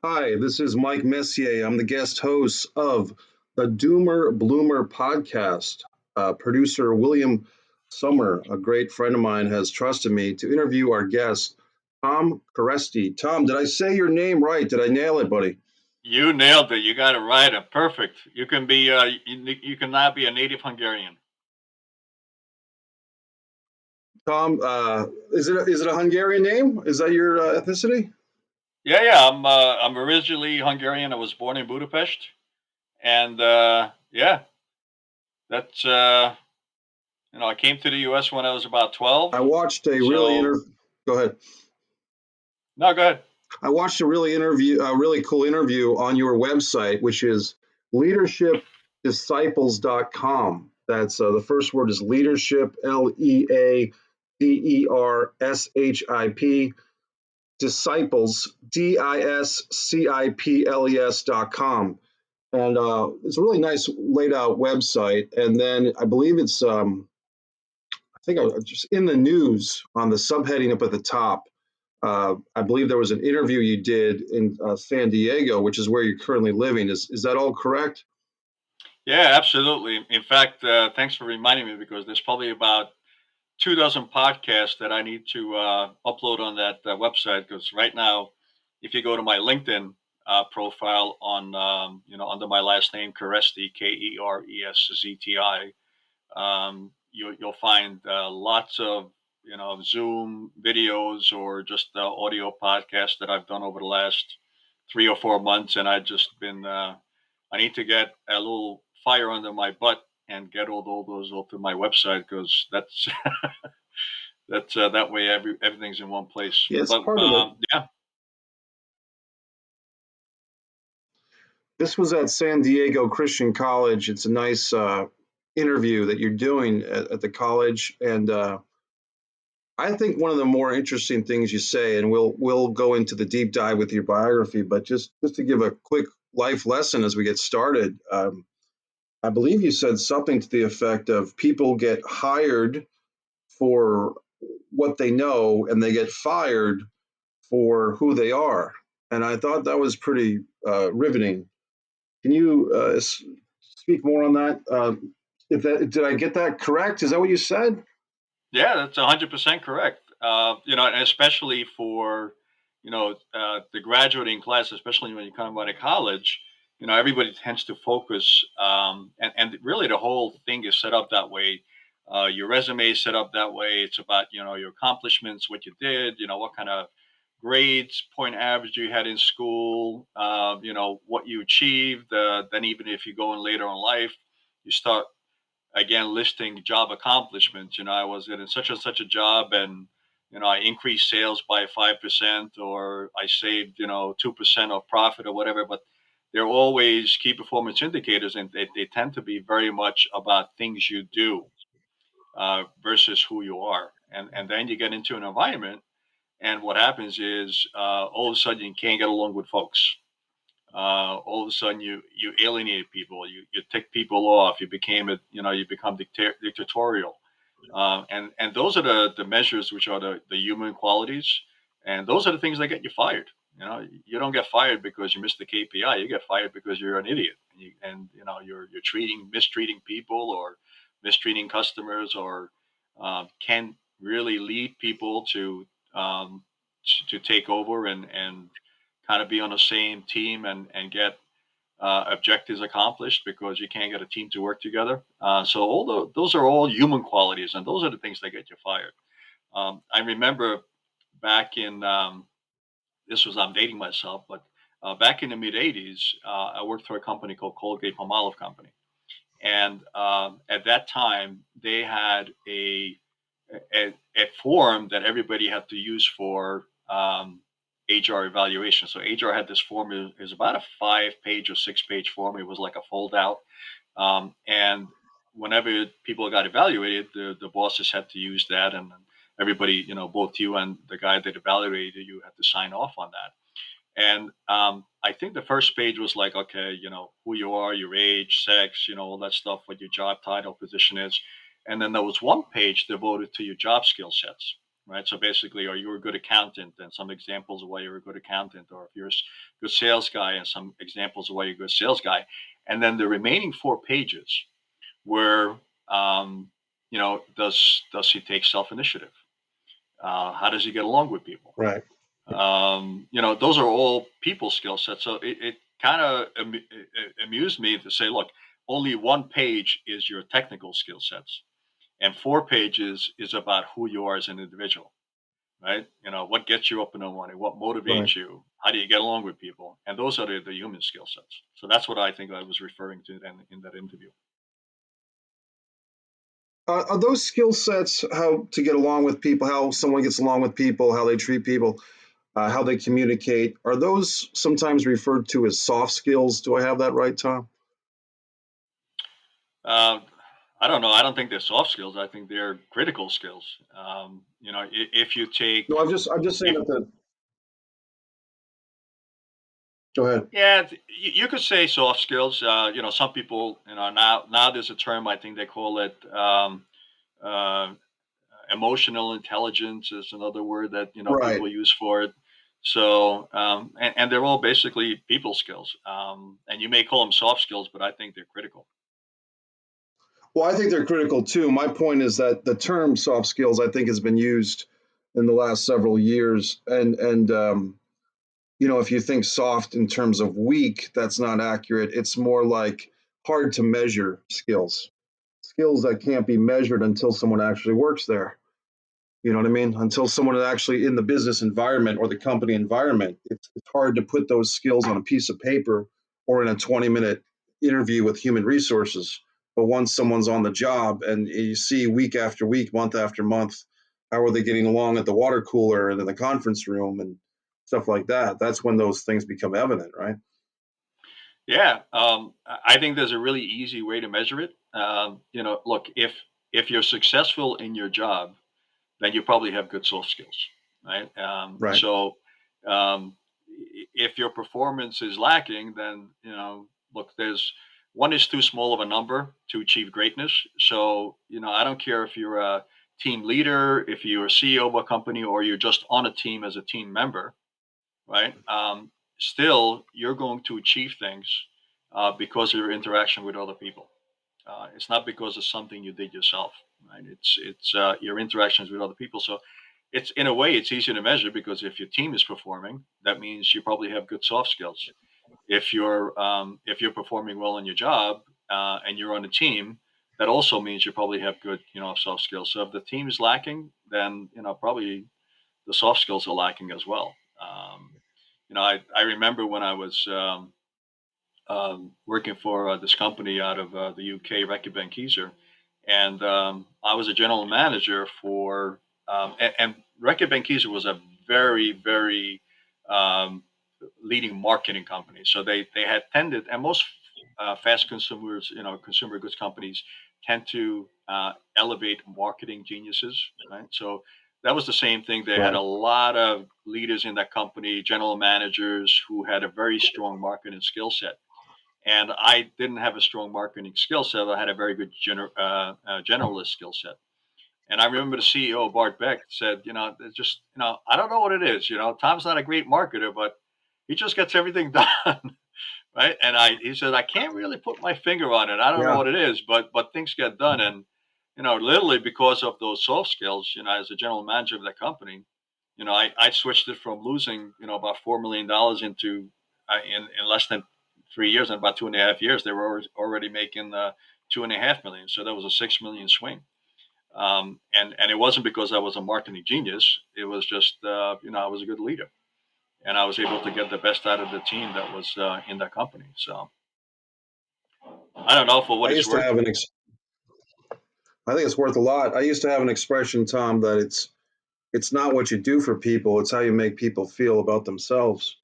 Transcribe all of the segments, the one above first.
Hi, this is Mike Messier. I'm the guest host of the Doomer Bloomer podcast. Producer William Summer, a great friend of mine, has trusted me to interview our guest, Tom KERESZTI. Tom, did I say your name right? Did I nail it, buddy? You nailed it. You got it right. Perfect. You can be. You cannot be a native Hungarian. Tom, is it a Hungarian name? Is that your ethnicity? Yeah. I'm originally Hungarian. I was born in Budapest, and yeah, that's I came to the U.S. when I was about 12. I watched a really So Go ahead. no, go ahead. I watched a really cool interview on your website, which is leadershipdisciplescom. That's the first word is leadership, leadership, disciples, disciples.com. And it's a really nice laid out website. And then I believe I think I was just in the news on the subheading up at the top. I believe there was an interview you did in San Diego, which is where you're currently living. Is that all correct? Yeah, absolutely. In fact, thanks for reminding me because there's probably about 2 dozen podcasts that I need to upload on that website. Because right now, if you go to my LinkedIn profile on under my last name KERESZTI, KERESZTI, you'll find lots of Zoom videos or just audio podcasts that I've done over the last 3 or 4 months, and I've just been I need to get a little fire under my butt and get all those to my website because that's that's that way everything's in one place. Yeah, it's But part of it. yeah, This was at San Diego Christian College. It's a nice interview that you're doing at the college, and I think one of the more interesting things you say, and we'll go into the deep dive with your biography, but just to give a quick life lesson as we get started. I believe you said something to the effect of people get hired for what they know and they get fired for who they are. And I thought that was pretty riveting. Can you speak more on that? If that did I get that correct? Is that what you said? yeah, that's 100% correct. And especially for the graduating class, especially when you come out of college. Everybody tends to focus, and really the whole thing is set up that way. Your resume is set up that way. It's about your accomplishments, what you did, what kind of grades, point average you had in school, what you achieved. Then even if you go in later in life, you start again listing job accomplishments. I was in such and such a job, and I increased sales by 5%, or I saved 2% of profit or whatever. But they're always key performance indicators, and they tend to be very much about things you do versus who you are. And then you get into an environment, and what happens is all of a sudden you can't get along with folks. All of a sudden you alienate people, you tick people off, you become dictatorial, and those are the measures which are the human qualities, and those are the things that get you fired. You don't get fired because you missed the KPI. You get fired because you're an idiot, you're mistreating people or mistreating customers, or can really lead people to take over and kind of be on the same team and get objectives accomplished because you can't get a team to work together. So those are all human qualities, and those are the things that get you fired. I remember back in I'm dating myself, but back in the mid '80s, I worked for a company called Colgate Palmolive Company, and at that time they had a form that everybody had to use for HR evaluation. So HR had this form. It was about a 5-page or 6-page form. It was like a fold out. And whenever people got evaluated, the bosses had to use that. And everybody, both you and the guy that evaluated you had to sign off on that. And I think the first page was like, okay, who you are, your age, sex, all that stuff, what your job title, position is. And then there was one page devoted to your job skill sets. right? So basically, are you a good accountant, and some examples of why you're a good accountant, or if you're a good sales guy, and some examples of why you're a good sales guy. And then the remaining 4 pages where, does he take self initiative? How does he get along with people? Right. Those are all people skill sets. So it kind of amused me to say, look, only 1 page is your technical skill sets, and 4 pages is about who you are as an individual, right? What gets you up in the morning, what Right. motivates you, how do you get along with people, and those are the human skill sets. So that's what I think I was referring to then in that interview. Are those skill sets how to get along with people, how someone gets along with people, how they treat people, how they communicate? Are those sometimes referred to as soft skills? Do I have that right, Tom? Uh, I don't know. I don't think they're soft skills. I think they're critical skills. If you take, No, I'm just saying if that the. Go ahead. yeah, you could say soft skills. Some people, now there's a term. I think they call it uh, emotional intelligence is another word that Right. people use for it. So and they're all basically people skills. And you may call them soft skills, but I think they're critical. Well, I think they're critical too. My point is that the term soft skills, I think, has been used in the last several years, and if you think soft in terms of weak, that's not accurate. It's more like hard to measure skills that can't be measured until someone actually works there. You know what I mean? Until someone is actually in the business environment or the company environment, it's hard to put those skills on a piece of paper or in a 20-minute interview with human resources. But once someone's on the job and you see week after week, month after month, how are they getting along at the water cooler and in the conference room and stuff like that? That's when those things become evident, right? Yeah, I think there's a really easy way to measure it. Look, if you're successful in your job, then you probably have good soft skills, right? Right. So um, if your performance is lacking, then look, there's one is too small of a number to achieve greatness. So I don't care if you're a team leader, if you're a CEO of a company, or you're just on a team as a team member, right? Still, you're going to achieve things because of your interaction with other people. It's not because of something you did yourself, right? It's your interactions with other people. So it's in a way it's easier to measure because if your team is performing, that means you probably have good soft skills. If you're performing well in your job and you're on a team, that also means you probably have good soft skills. So if the team is lacking, then probably the soft skills are lacking as well. I remember when I was working for this company out of the UK, Reckitt Benckiser, and I was a general manager for, and Reckitt Benckiser was a very, very um, leading marketing company. So they had tended, and most fast consumers, consumer goods companies tend to elevate marketing geniuses, right? So that was the same thing. They had Right. a lot of leaders in that company, general managers who had a very strong marketing skill set, and I didn't have a strong marketing skill set. I had a very good generalist skill set. And I remember the CEO, Bart Beck, said, it's just, I don't know what it is. Tom's not a great marketer, but he just gets everything done. Right. And he said, I can't really put my finger on it. I don't know Yeah. what it is, but things get done. And, literally because of those soft skills, as a general manager of that company, I switched it from losing, about $4 million into in less than 3 years, in about 2.5 years, they were already making 2.5 million. So that was a 6 million swing. And it wasn't because I was a marketing genius. It was just, I was a good leader, and I was able to get the best out of the team that was in that company. So I don't know for I what it's used to worth. have an I think it's worth a lot. I used to have an expression, Tom, that it's not what you do for people, it's how you make people feel about themselves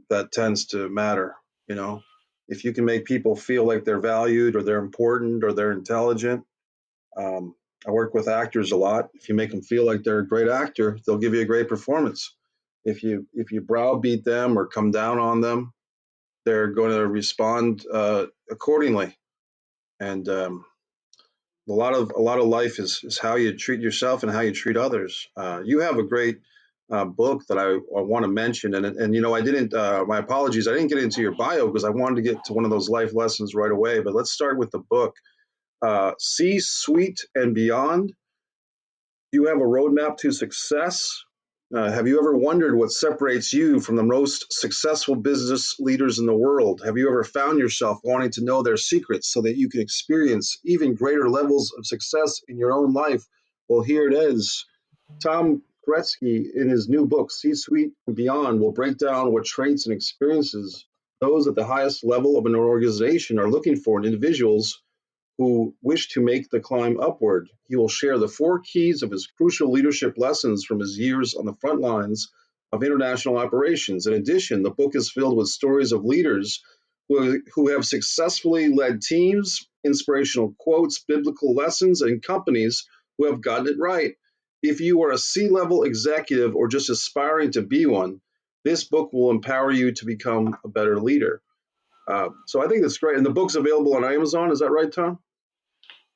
that tends to matter, you know. If you can make people feel like they're valued or they're important or they're intelligent, um, I work with actors a lot. If you make them feel like they're a great actor, they'll give you a great performance. If you browbeat them or come down on them, they're going to respond accordingly. And a lot of life is how you treat yourself and how you treat others. You have a great book that I want to mention, and you know, I didn't. My apologies, I didn't get into your bio because I wanted to get to one of those life lessons right away. But let's start with the book, C-Suite and Beyond. Do you have a roadmap to success? Have you ever wondered what separates you from the most successful business leaders in the world? Have you ever found yourself wanting to know their secrets so that you can experience even greater levels of success in your own life? Well, here it is. Tom Kretsky, in his new book, C Suite and Beyond, will break down what traits and experiences those at the highest level of an organization are looking for in individuals who wish to make the climb upward. He will share the 4 keys of his crucial leadership lessons from his years on the front lines of international operations. In addition, the book is filled with stories of leaders who have successfully led teams, inspirational quotes, biblical lessons, and companies who have gotten it right. If you are a C-level executive or just aspiring to be one, this book will empower you to become a better leader. So I think that's great. And the book's available on Amazon. Is that right, Tom?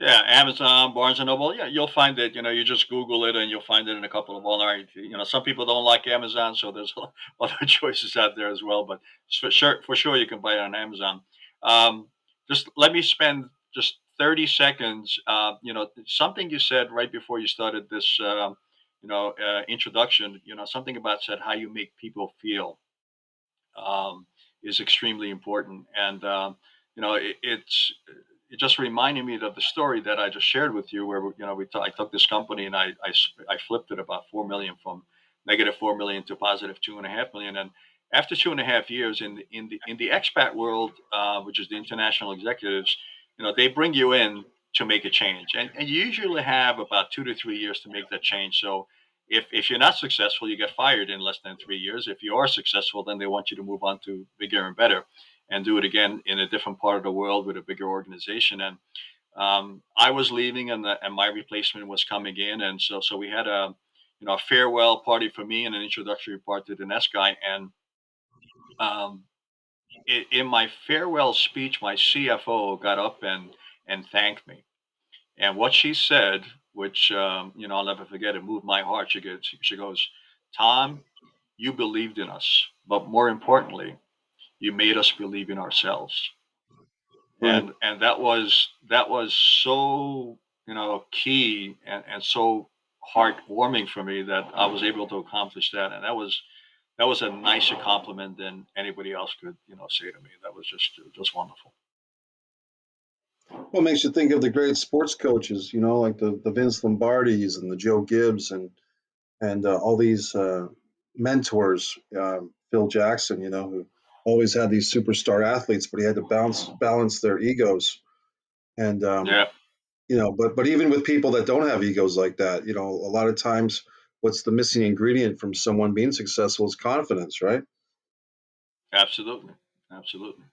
Yeah, Amazon, Barnes and Noble. Yeah, you'll find it. You just Google it and you'll find it in a couple of online. Some people don't like Amazon, so there's other choices out there as well. But for sure, you can buy it on Amazon. Just let me spend just 30 seconds. Something you said right before you started this, introduction. Something about said how you make people feel um, is extremely important. And it just reminded me of the story that I just shared with you, where I took this company and I flipped it about 4 million from negative 4 million to positive 2.5 million. And after 2.5 years in the expat world, which is the international executives, they bring you in to make a change, and you usually have about 2 to 3 years to make that change. So if you're not successful, you get fired in less than 3 years. If you are successful, then they want you to move on to bigger and better and do it again in a different part of the world with a bigger organization. And I was leaving, and my replacement was coming in, and so we had a farewell party for me and an introductory party to the next guy. And um, in my farewell speech, my CFO got up and thanked me. And what she said, which I'll never forget, it moved my heart. She goes, "Tom, you believed in us, but more importantly, you made us believe in ourselves." Right. And that was so key and so heartwarming for me that I was able to accomplish that. And that was a nicer compliment than anybody else could say to me. That was just wonderful. Well, it makes you think of the great sports coaches, you know, like the Vince Lombardis and the Joe Gibbs and all these mentors. Phil Jackson, you know, who always had these superstar athletes, but he had to balance their egos. And Yeah, you know, but even with people that don't have egos like that, you know, a lot of times, what's the missing ingredient from someone being successful is confidence, right? absolutely, absolutely.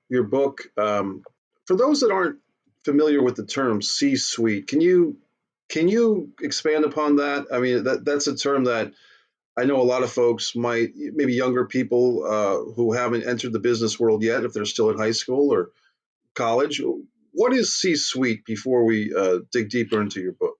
Your book, for those that aren't familiar with the term C-suite, can you expand upon that? I mean, that's a term that I know a lot of folks might, maybe younger people who haven't entered the business world yet, if they're still in high school or college. What is C-suite before we dig deeper into your book?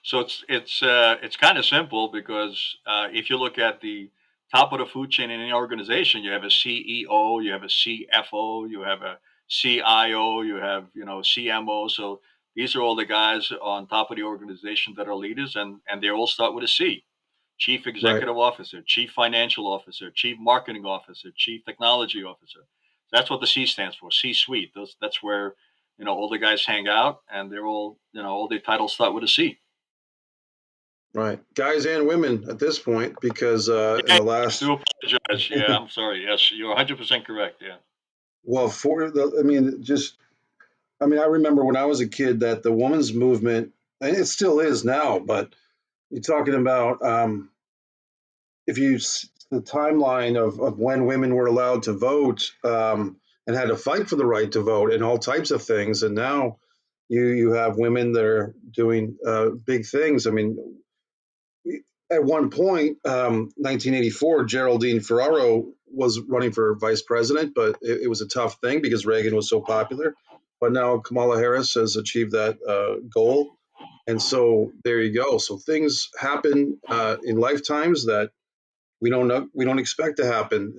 So it's kind of simple because if you look at the top of the food chain in any organization, you have a CEO, you have a CFO, you have a CIO, you have CMO. So these are all the guys on top of the organization that are leaders, and they all start with a C: Chief Right, Executive Officer, Chief Financial Officer, Chief Marketing Officer, Chief Technology Officer. That's what the C stands for. C-suite. That's where all the guys hang out, and they're all their titles start with a C. right. Guys and women at this point, because in Yeah, the I last, do apologize. Yeah, I'm sorry. Yes, you're 100% correct. Yeah, well, I mean, I mean, I remember when I was a kid that the women's movement, and it still is now, but you're talking about if the timeline of when women were allowed to vote and had to fight for the right to vote and all types of things, and now you have women that are doing big things. I mean, at one point, 1984, Geraldine Ferraro was running for vice president, but it was a tough thing because Reagan was so popular. but now Kamala Harris has achieved that goal. And so there you go. So things happen in lifetimes that we don't expect to happen.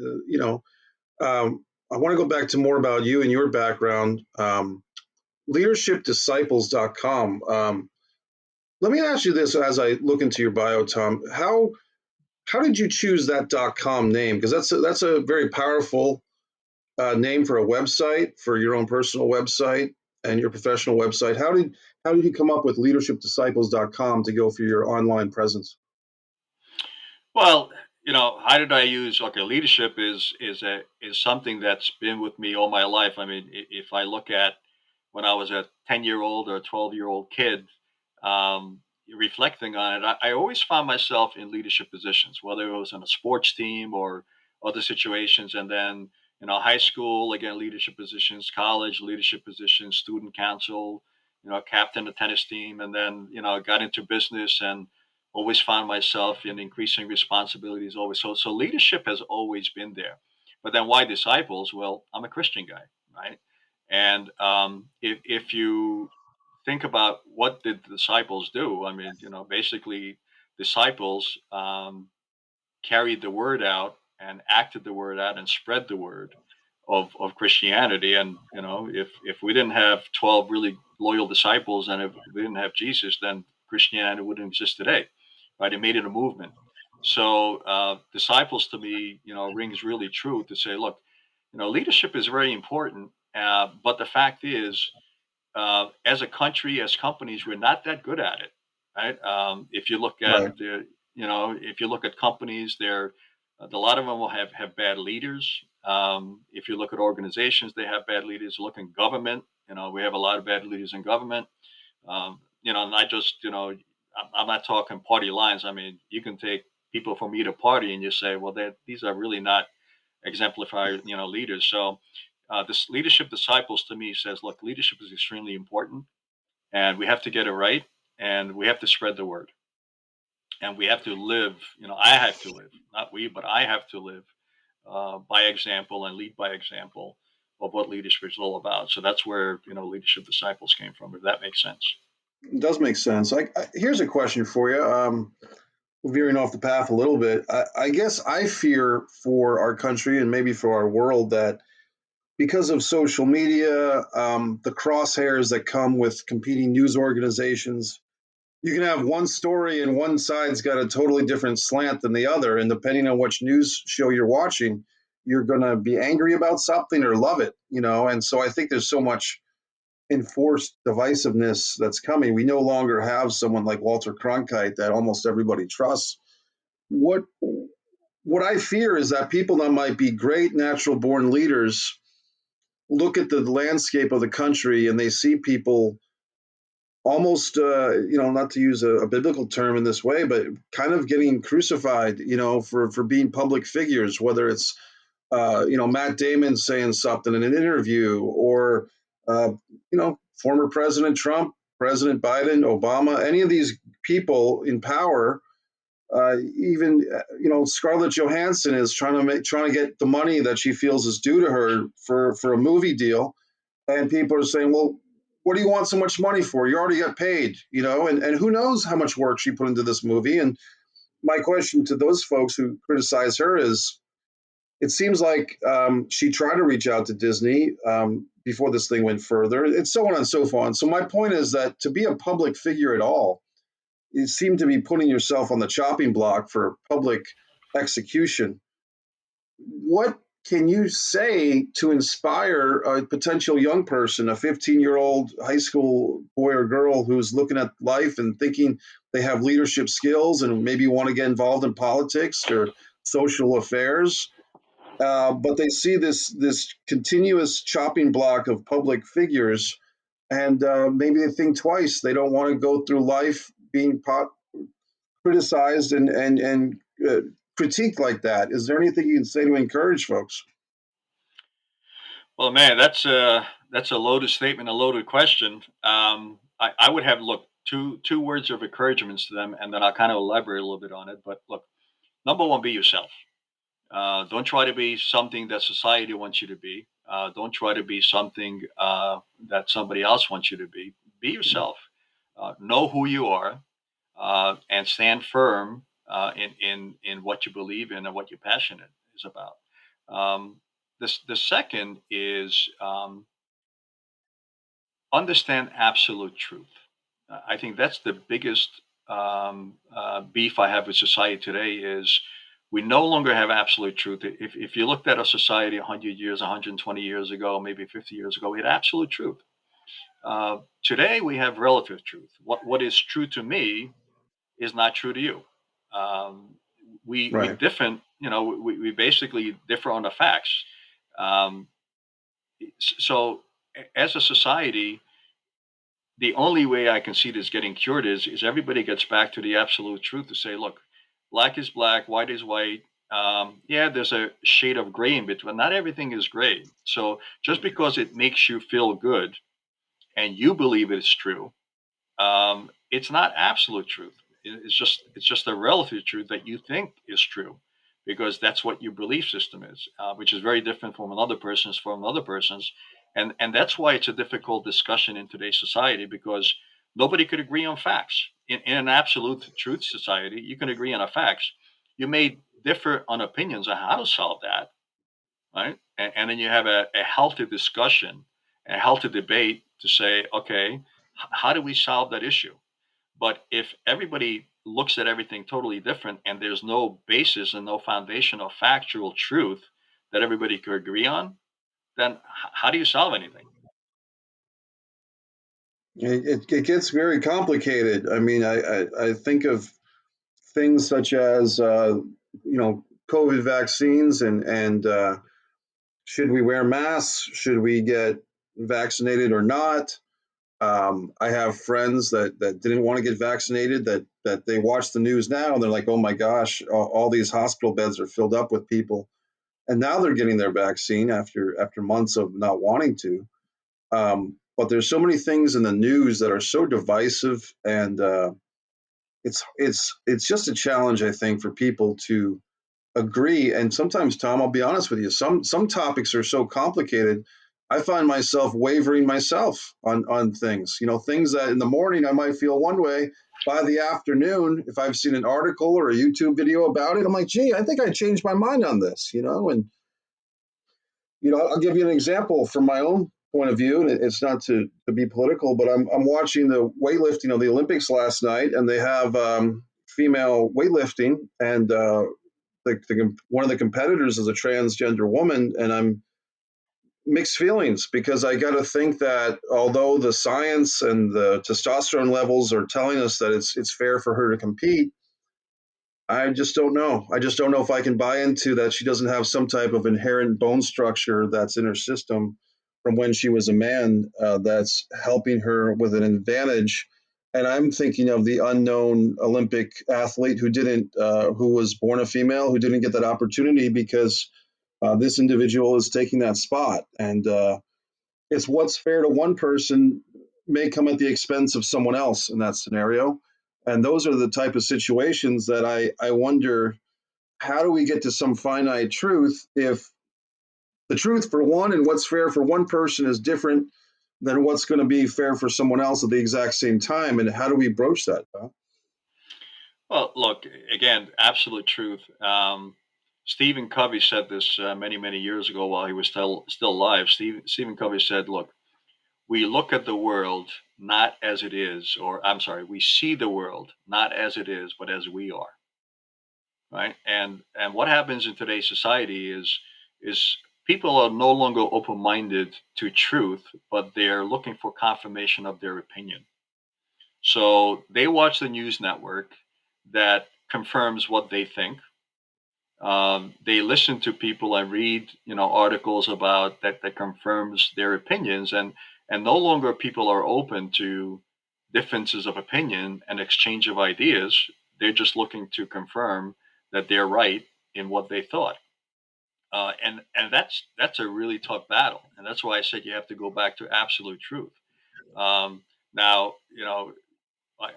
I want to go back to more about you and your background. Leadershipdisciplescom. Let me ask you this as I look into your bio, Tom. How did you choose that .com name? Because that's a very powerful name for a website, for your own personal website and your professional website. How did you come up with leadershipdisciples.com to go for your online presence? Well, how did I use? Okay, leadership is something that's been with me all my life. I mean, if I look at when I was a 10-year-old or a 12-year-old kid, reflecting on it, I always found myself in leadership positions, whether it was on a sports team or other situations. And then, high school, again, leadership positions, college, leadership positions, student council, captain of tennis team. And then, got into business and always found myself in increasing responsibilities always. So leadership has always been there. But then why disciples? Well, I'm a Christian guy, right? And if you think about what did the disciples do, I mean, basically disciples carried the word out and acted the word out and spread the word of Christianity. And if we didn't have 12 really loyal disciples, and if we didn't have Jesus, then Christianity wouldn't exist today, right? It made it a movement. So disciples to me, rings really true to say, look, leadership is very important, but the fact is, as a country, as companies, we're not that good at it, right? If you look at Right. if you look at companies, a lot of them will have bad leaders. If you look at organizations, they have bad leaders. Look in government, we have a lot of bad leaders in government. Not just I'm not talking party lines. I mean, you can take people from either party and you say, well, these are really not exemplified, leaders. So this leadership disciples to me says, look, leadership is extremely important, and we have to get it right, and we have to spread the word, and we have to live. I have to live, not we, but I have to live by example and lead by example of what leadership is all about. So that's where leadership disciples came from. If that makes sense. It does make sense. Here's a question for you. Veering off the path a little bit, I guess I fear for our country and maybe for our world that because of social media, the crosshairs that come with competing news organizations, you can have one story and one side's got a totally different slant than the other. And depending on which news show you're watching, you're going to be angry about something or love it. And so I think there's so much enforced divisiveness that's coming. We no longer have someone like Walter Cronkite that almost everybody trusts. What I fear is that people that might be great natural born leaders look at the landscape of the country and they see people almost not to use a biblical term in this way, but kind of getting crucified, for being public figures, whether it's Matt Damon saying something in an interview, or former President Trump, President Biden, Obama, any of these people in power. Even Scarlett Johansson is trying to get the money that she feels is due to her for a movie deal, and people are saying, well, what do you want so much money for? You already got paid, and who knows how much work she put into this movie. And my question to those folks who criticize her is, it seems like she tried to reach out to Disney before this thing went further, and so on and so forth. So my point is that to be a public figure at all, you seem to be putting yourself on the chopping block for public execution. What can you say to inspire a potential young person, a 15-year-old high school boy or girl who's looking at life and thinking they have leadership skills and maybe want to get involved in politics or social affairs, but they see this continuous chopping block of public figures, and maybe they think twice. They don't want to go through life being criticized and critiqued like that. Is there anything you can say to encourage folks? Well, man, that's a loaded statement, a loaded question. I would have look two words of encouragements to them, and then I'll kind of elaborate a little bit on it. But look, number one, be yourself. Don't try to be something that society wants you to be. Don't try to be something that somebody else wants you to be. Be yourself. Know who you are, and stand firm in what you believe in and what your passion is about. Um, the second is understand absolute truth. I think that's the biggest beef I have with society today is we no longer have absolute truth. If you looked at a society 100 years, 120 years ago, maybe 50 years ago, we had absolute truth. Today we have relative truth. What is true to me is not true to you. Um, we Right. different, we basically differ on the facts. Um, so as a society, the only way I can see this getting cured is everybody gets back to the absolute truth to say, look, black is black, white is white. Yeah, there's a shade of gray in between. Not everything is gray. So just because it makes you feel good and you believe it's true, it's not absolute truth. It's just a relative truth that you think is true, because that's what your belief system is, which is very different from another person's, and that's why it's a difficult discussion in today's society, because nobody could agree on facts. In an absolute truth society, you can agree on a facts. You may differ on opinions on how to solve that, right? And then you have a healthy discussion, a healthy debate to say, okay, how do we solve that issue? But if everybody looks at everything totally different and there's no basis and no foundation of factual truth that everybody could agree on, then how do you solve anything? It gets very complicated. I mean, I think of things such as COVID vaccines and should we wear masks? Should we get vaccinated or not? I have friends that didn't want to get vaccinated that they watch the news now and they're like, oh my gosh, all these hospital beds are filled up with people, and now they're getting their vaccine after months of not wanting to. But there's so many things in the news that are so divisive, and it's just a challenge, I think, for people to agree. And sometimes, Tom, I'll be honest with you, some topics are so complicated. I find myself wavering myself on things. Things that in the morning I might feel one way. By the afternoon, if I've seen an article or a YouTube video about it, I'm like, gee, I think I changed my mind on this. And I'll give you an example from my own point of view, and it's not to be political, but I'm watching the weightlifting of the Olympics last night, and they have female weightlifting, and one of the competitors is a transgender woman, and I'm mixed feelings because I got to think that although the science and the testosterone levels are telling us that it's fair for her to compete, I just don't know. I just don't know if I can buy into that she doesn't have some type of inherent bone structure that's in her system from when she was a man that's helping her with an advantage. And I'm thinking of the unknown Olympic athlete who was born a female, who didn't get that opportunity because this individual is taking that spot. And it's what's fair to one person may come at the expense of someone else in that scenario. And those are the type of situations that I wonder, how do we get to some finite truth if the truth for one and what's fair for one person is different than what's going to be fair for someone else at the exact same time? And how do we broach that? Huh? Well, look, again, absolute truth. Stephen Covey said this many, many years ago while he was still alive. Stephen Covey said, look, we look at the world not as it is, or I'm sorry, we see the world not as it is, but as we are. Right. And what happens in today's society is people are no longer open-minded to truth, but they're looking for confirmation of their opinion. So they watch the news network that confirms what they think. They listen to people and read, articles about that confirms their opinions, and no longer people are open to differences of opinion and exchange of ideas. They're just looking to confirm that they're right in what they thought, and that's a really tough battle, and that's why I said you have to go back to absolute truth. Now,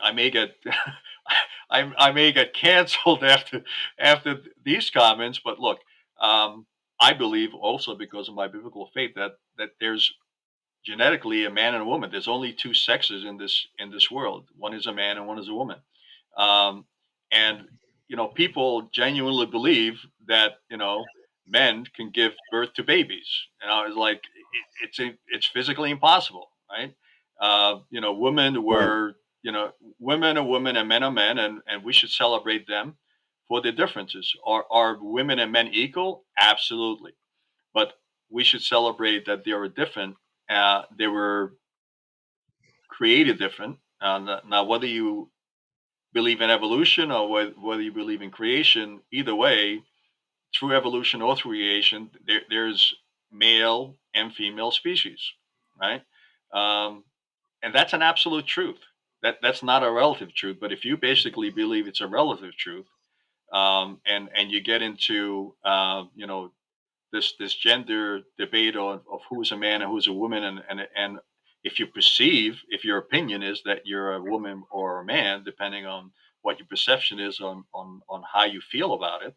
I may get I may get canceled after these comments, but look, um, I believe also because of my biblical faith that there's genetically a man and a woman. There's only two sexes in this world. One is a man and one is a woman. Um, and people genuinely believe that men can give birth to babies. It's like it's physically impossible, right? Women Right. were women are women and men are men, and we should celebrate them for their differences. Are women and men equal? Absolutely, but we should celebrate that they are different. They were created different. Now, whether you believe in evolution or whether you believe in creation, either way, through evolution or through creation, there's male and female species, right? Um, and that's an absolute truth. That's not a relative truth. But if you basically believe it's a relative truth, and you get into this gender debate of who's a man and who's a woman, and if your opinion is that you're a woman or a man, depending on what your perception is on how you feel about it.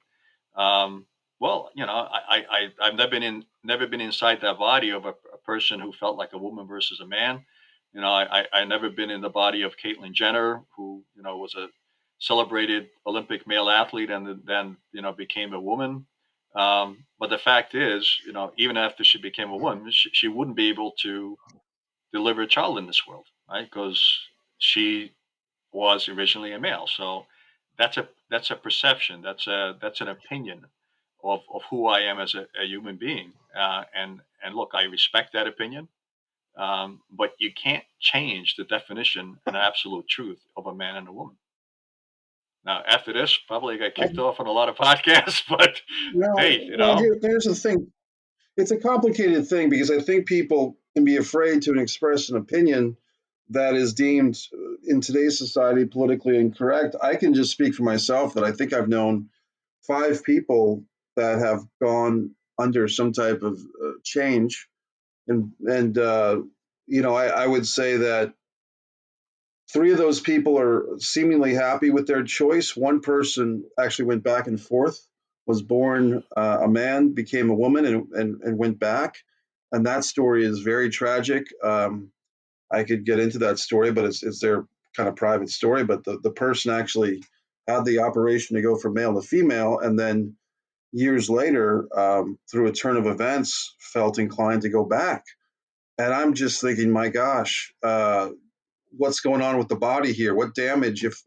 um, well, I've never been inside that body of a person who felt like a woman versus a man. I never been in the body of Caitlyn Jenner, who was a celebrated Olympic male athlete and then became a woman. But the fact is, even after she became a woman, she wouldn't be able to deliver a child in this world, right? Because she was originally a male. So that's a perception. That's an opinion of who I am as a human being. And look, I respect that opinion, but you can't change the definition and absolute truth of a man and a woman. Now, after this, probably I got kicked off on a lot of podcasts, but No, hey, well, here's the thing. It's a complicated thing because I think people can be afraid to express an opinion that is deemed in today's society politically incorrect. I can just speak for myself that I think I've known five people that have gone under some type of change, and I would say that three of those people are seemingly happy with their choice. One person actually went back and forth, was born a man, became a woman, and went back. And that story is very tragic. I could get into that story, but it's their kind of private story. But the person actually had the operation to go from male to female, and then years later, through a turn of events, felt inclined to go back. And I'm just thinking, my gosh, what's going on with the body here? What damage? If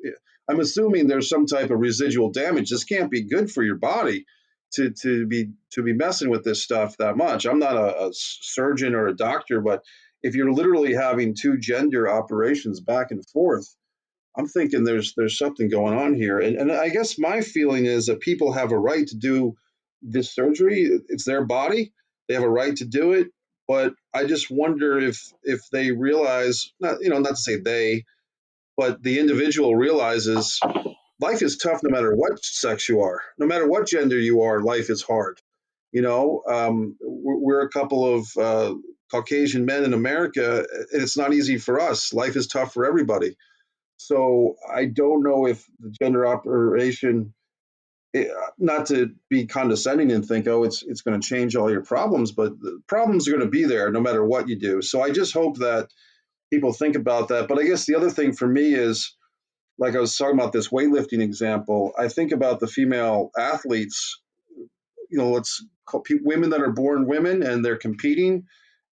I'm assuming there's some type of residual damage, this can't be good for your body to be messing with this stuff that much. I'm not a surgeon or a doctor, but if you're literally having two gender operations back and forth, I'm thinking there's something going on here. And I guess my feeling is that people have a right to do this surgery. It's their body. They have a right to do it. But I just wonder if they realize, not to say they, but the individual realizes life is tough no matter what sex you are, no matter what gender you are. Life is hard. We're a couple of Caucasian men in America, and it's not easy for us. Life is tough for everybody. So I don't know if the gender operation, not to be condescending and think, oh, it's going to change all your problems, but the problems are going to be there no matter what you do. So I just hope that people think about that. But I guess the other thing for me is, like I was talking about this weightlifting example, I think about the female athletes, let's call women that are born women and they're competing.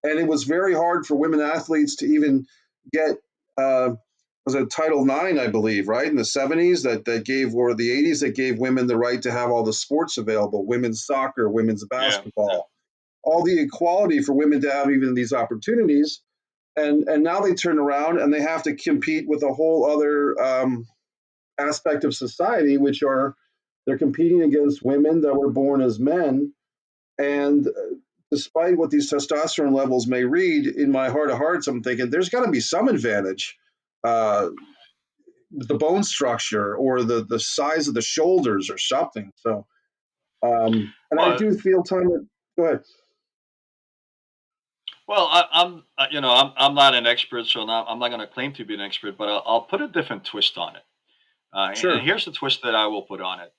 And it was very hard for women athletes to even get, was it Title IX, I believe, right? In the 70s that gave, or the 80s, that gave women the right to have all the sports available, women's soccer, women's yeah, yeah. basketball, all the equality for women to have even these opportunities. And now they turn around and they have to compete with a whole other aspect of society, which are they're competing against women that were born as men. And despite what these testosterone levels may read, in my heart of hearts, I'm thinking there's got to be some advantage. Uh, the bone structure or the size of the shoulders or something. So, and I Well, do feel time. Go ahead. I'm not an expert, so I'm not going to claim to be an expert, but I'll put a different twist on it. And Sure. here's the twist that I will put on it.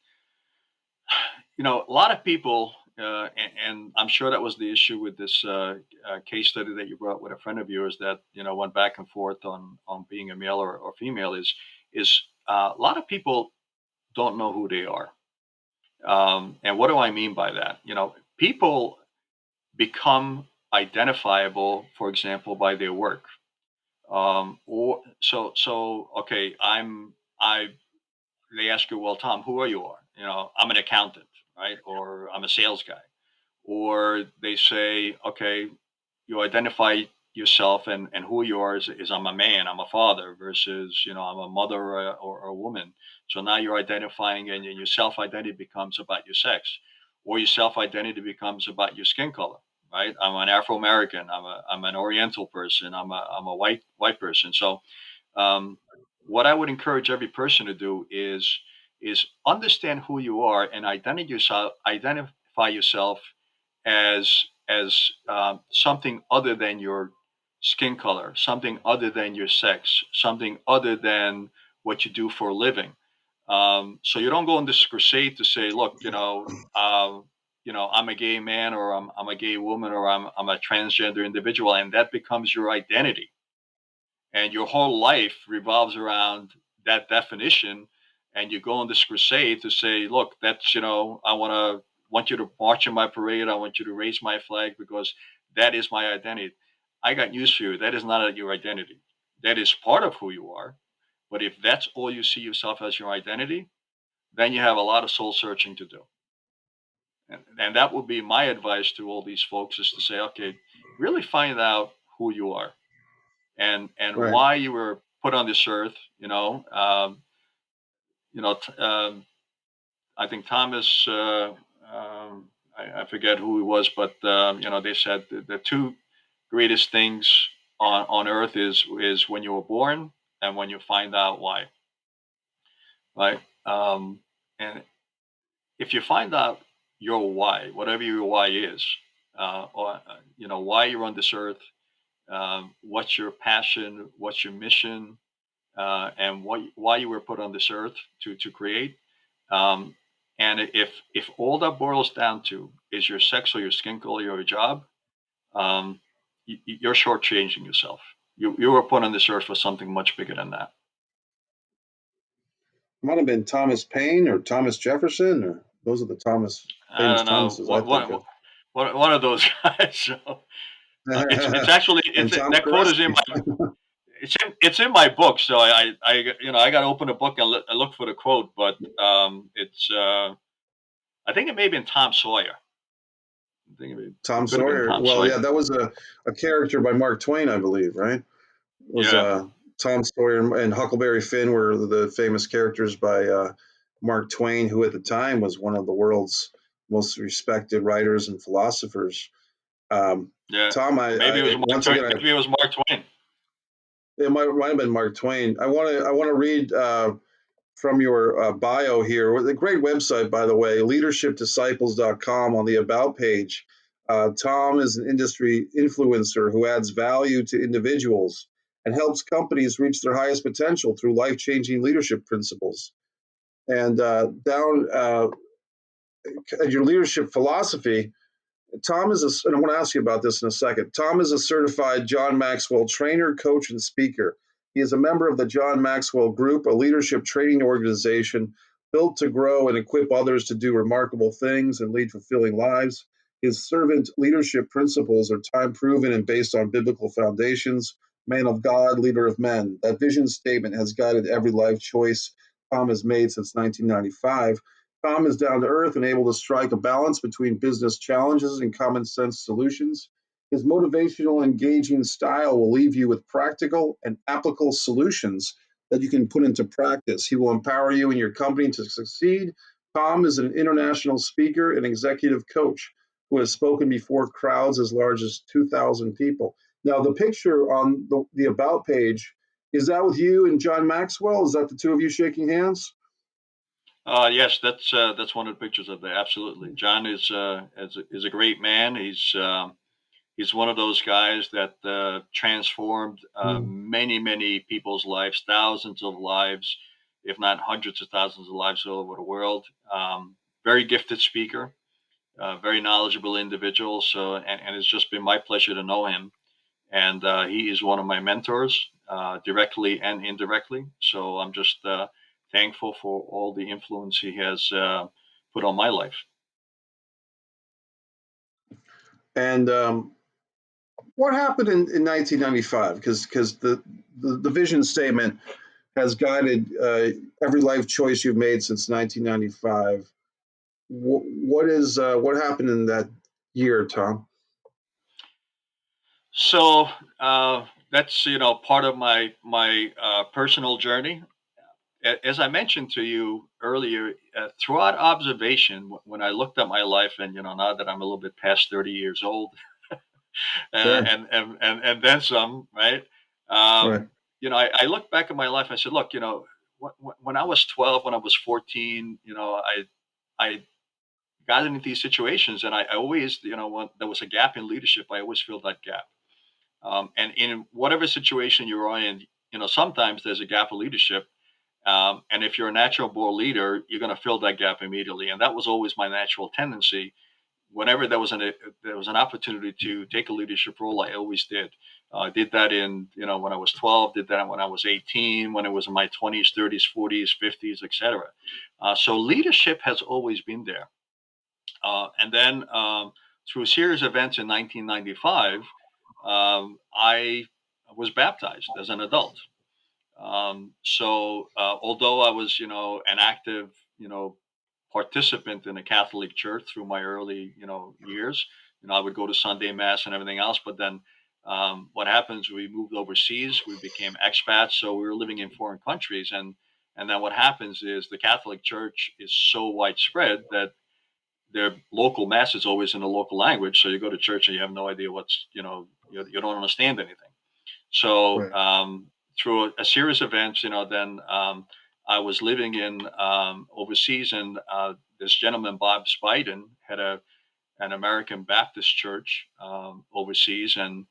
A lot of people, and I'm sure that was the issue with this case study that you brought with a friend of yours that went back and forth on being a male or female is a lot of people don't know who they are. And what do I mean by that? People become identifiable, for example, by their work. Or so okay, I they ask you, well, Tom, who are you? I'm an accountant, right? Or I'm a sales guy. Or they say, okay, you identify yourself and who you are is I'm a man, I'm a father versus, I'm a mother or a woman. So now you're identifying and your self-identity becomes about your sex, or your self-identity becomes about your skin color, right? I'm an Afro-American, I'm an Oriental person, I'm a white person. So um, what I would encourage every person to do is understand who you are and identify yourself as something other than your skin color, something other than your sex, something other than what you do for a living. So you don't go on this crusade to say, look, I'm a gay man, or I'm a gay woman, or I'm a transgender individual, and that becomes your identity, and your whole life revolves around that definition. And you go on this crusade to say, look, that's, want you to march in my parade, I want you to raise my flag, because that is my identity. I got news for you, that is not your identity. That is part of who you are, but if that's all you see yourself as your identity, then you have a lot of soul searching to do. And that would be my advice to all these folks, is to say, okay, really find out who you are, and Right. why you were put on this earth. You know, I think Thomas, I forget who he was, but they said the two greatest things on earth is when you were born and when you find out why, right? And if you find out your why, whatever your why is, or why you're on this earth, what's your passion, what's your mission, and why you were put on this earth to create. Um, and if all that boils down to is your sex or your skin color or your job, um, you're shortchanging yourself. You were put on this earth for something much bigger than that. Might have been Thomas Paine or Thomas Jefferson, or those are the I famous don't know Thomases I think of. one of those guys. So it's actually And Tom that quote is in KERESZTI. my it's in my book. So I got to open a book and look for the quote, but it's I think it may have been Tom Sawyer. I think it Tom could have been Sawyer. Tom Well, yeah, Sawyer. that was a character by Mark Twain, I believe, right? Was Yeah, Tom Sawyer and Huckleberry Finn were the famous characters by Mark Twain, who at the time was one of the world's most respected writers and philosophers. Um, yeah. Tom, Maybe it was I Mark once Twain. again, Maybe it was Mark Twain. it might have been Mark Twain. I want to read from your bio here. A great website, by the way, leadershipdisciplescom on the About page. Tom is an industry influencer who adds value to individuals and helps companies reach their highest potential through life changing leadership principles. And down at your leadership philosophy, Tom is and I want to ask you about this in a second. Tom is a certified John Maxwell trainer, coach, and speaker. He is a member of the John Maxwell Group, a leadership training organization built to grow and equip others to do remarkable things and lead fulfilling lives. His servant leadership principles are time proven and based on biblical foundations. Man of God, leader of men. That vision statement has guided every life choice Tom has made since 1995. Tom is down to earth and able to strike a balance between business challenges and common sense solutions. His motivational, engaging style will leave you with practical and applicable solutions that you can put into practice. He will empower you and your company to succeed. Tom is an international speaker and executive coach who has spoken before crowds as large as 2,000 people. Now, the picture on the About page, is that with you and John Maxwell? Is that the two of you shaking hands? Yes, that's one of the pictures of there. Absolutely, John is a great man. He's one of those guys that transformed Mm. many people's lives, thousands of lives, if not hundreds of thousands of lives all over the world. Very gifted speaker. very knowledgeable individual. So, and it's just been my pleasure to know him. And he is one of my mentors, directly and indirectly. So I'm just thankful for all the influence he has put on my life. And what happened in 1995? Because the vision statement has guided every life choice you've made since 1995. What happened in that year, Tom? So that's part of my personal journey. As I mentioned to you earlier, throughout observation, when I looked at my life, and now that I'm a little bit past 30 years old, Sure. and then some, right? Right. I look back at my life. I said, look, when I was 12, when I was 14, I got into these situations, and I always, when there was a gap in leadership, I always filled that gap. And in whatever situation you're in, sometimes there's a gap of leadership. And if you're a natural born leader, you're going to fill that gap immediately. And that was always my natural tendency. Whenever there was an opportunity to take a leadership role, I always did. I did that when I was 12, did that when I was 18, when it was in my 20s, 30s, 40s, 50s, etc. So leadership has always been there. And then through a series of events in 1995, I was baptized as an adult. So although I was, an active, participant in a Catholic church through my early, years, I would go to Sunday mass and everything else. But then what happens? We moved overseas. We became expats, so we were living in foreign countries, and then what happens is the Catholic Church is so widespread that their local mass is always in the local language. So you go to church and you have no idea what's, you don't understand anything. So Right. through a series of events, then I was living in overseas, and this gentleman, Bob Spiden, had an American Baptist church overseas, and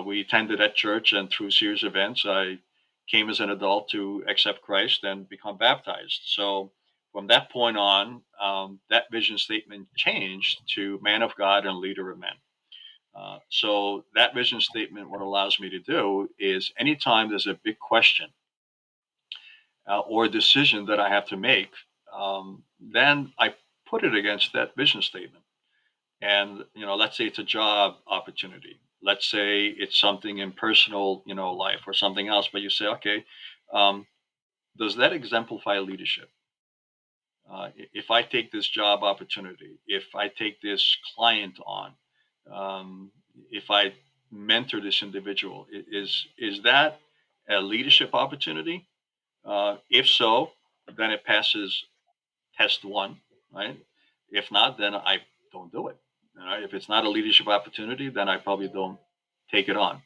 we attended that church. And through a series of events, I came as an adult to accept Christ and become baptized. So from that point on, that vision statement changed to man of God and leader of men. So that vision statement, what allows me to do is anytime there's a big question or a decision that I have to make, then I put it against that vision statement. And let's say it's a job opportunity. Let's say it's something in personal, life or something else. But you say, okay, um, does that exemplify leadership? If I take this job opportunity, if I take this client on, um, if I mentor this individual, is that a leadership opportunity? If so, then it passes test one, right? If not, then I don't do it. All right? If it's not a leadership opportunity, then I probably don't take it on.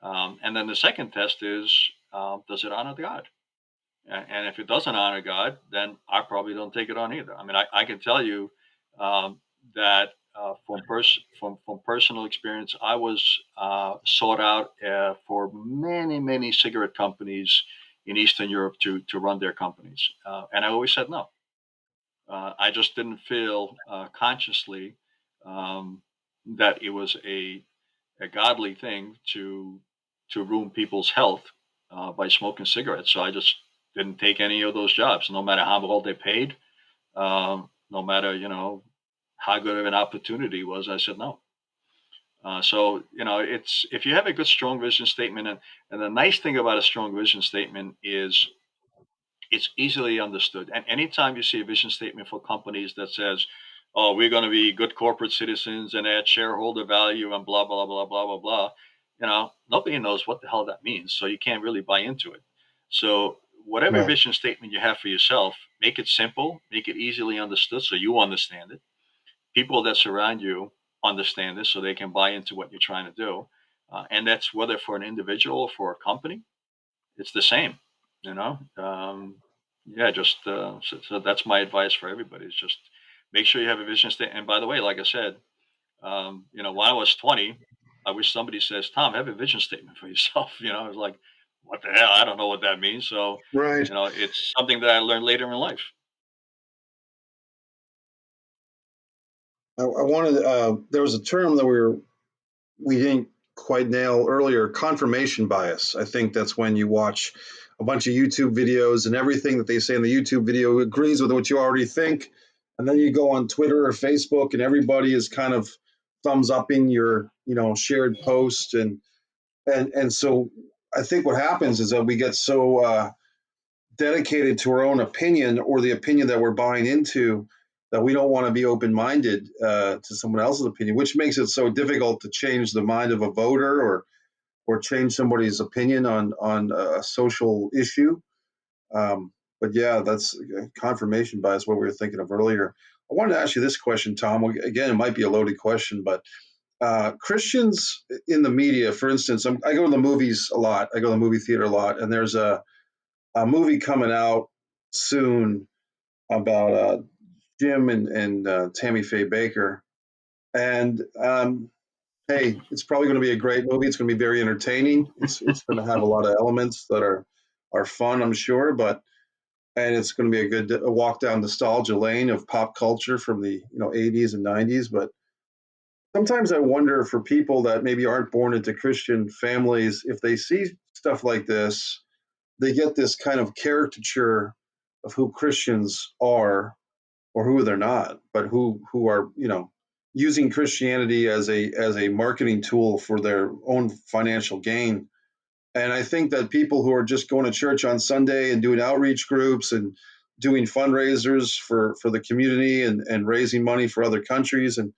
And then the second test is, does it honor God? And if it doesn't honor God, then I probably don't take it on either. I mean, I can tell you that from personal experience, I was sought out for many cigarette companies in Eastern Europe to run their companies, and I always said no. I just didn't feel consciously um, that it was a godly thing to ruin people's health by smoking cigarettes. So I just didn't take any of those jobs, no matter how well they paid, no matter how good of an opportunity was. I said no. So it's if you have a good strong vision statement, and the nice thing about a strong vision statement is it's easily understood. And anytime you see a vision statement for companies that says, "Oh, we're going to be good corporate citizens and add shareholder value and blah blah blah blah blah blah," nobody knows what the hell that means, so you can't really buy into it. So whatever Right. vision statement you have for yourself, make it simple, make it easily understood, so you understand it. People that surround you understand this, so they can buy into what you're trying to do. And that's whether for an individual or for a company, it's the same, you know. Yeah, just so that's my advice for everybody is just make sure you have a vision statement. And by the way, like I said, when I was 20, I wish somebody says, "Tom, have a vision statement for yourself." I was like, "What the hell? I don't know what that means." So, Right. it's something that I learned later in life. I wanted. There was a term that we didn't quite nail earlier. Confirmation bias. I think that's when you watch a bunch of YouTube videos and everything that they say in the YouTube video agrees with what you already think, and then you go on Twitter or Facebook and everybody is kind of thumbs upping your shared post and so I think what happens is that we get so dedicated to our own opinion or the opinion that we're buying into that we don't want to be open-minded to someone else's opinion, which makes it so difficult to change the mind of a voter or change somebody's opinion on a social issue. But yeah, that's confirmation bias, what we were thinking of earlier. I wanted to ask you this question, Tom. Again, it might be a loaded question, but Christians in the media, for instance, I go to the movies a lot. I go to the movie theater a lot, and there's a movie coming out soon about Jim and Tammy Faye Baker. And hey, it's probably going to be a great movie. It's going to be very entertaining. It's going to have a lot of elements that are fun, I'm sure, and it's going to be a walk down nostalgia lane of pop culture from the 80s and 90s. But sometimes I wonder for people that maybe aren't born into Christian families, if they see stuff like this, they get this kind of caricature of who Christians are or who they're not, but who are using Christianity as a marketing tool for their own financial gain. And I think that people who are just going to church on Sunday and doing outreach groups and doing fundraisers for the community and raising money for other countries, and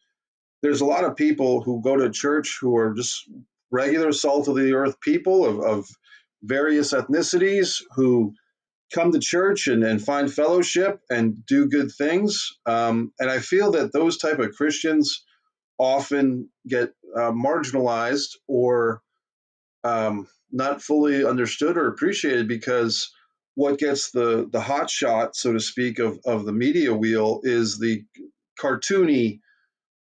there's a lot of people who go to church who are just regular salt of the earth people of various ethnicities who come to church and find fellowship and do good things. And I feel that those type of Christians often get marginalized or not fully understood or appreciated because what gets the hot shot, so to speak, of the media wheel is the cartoony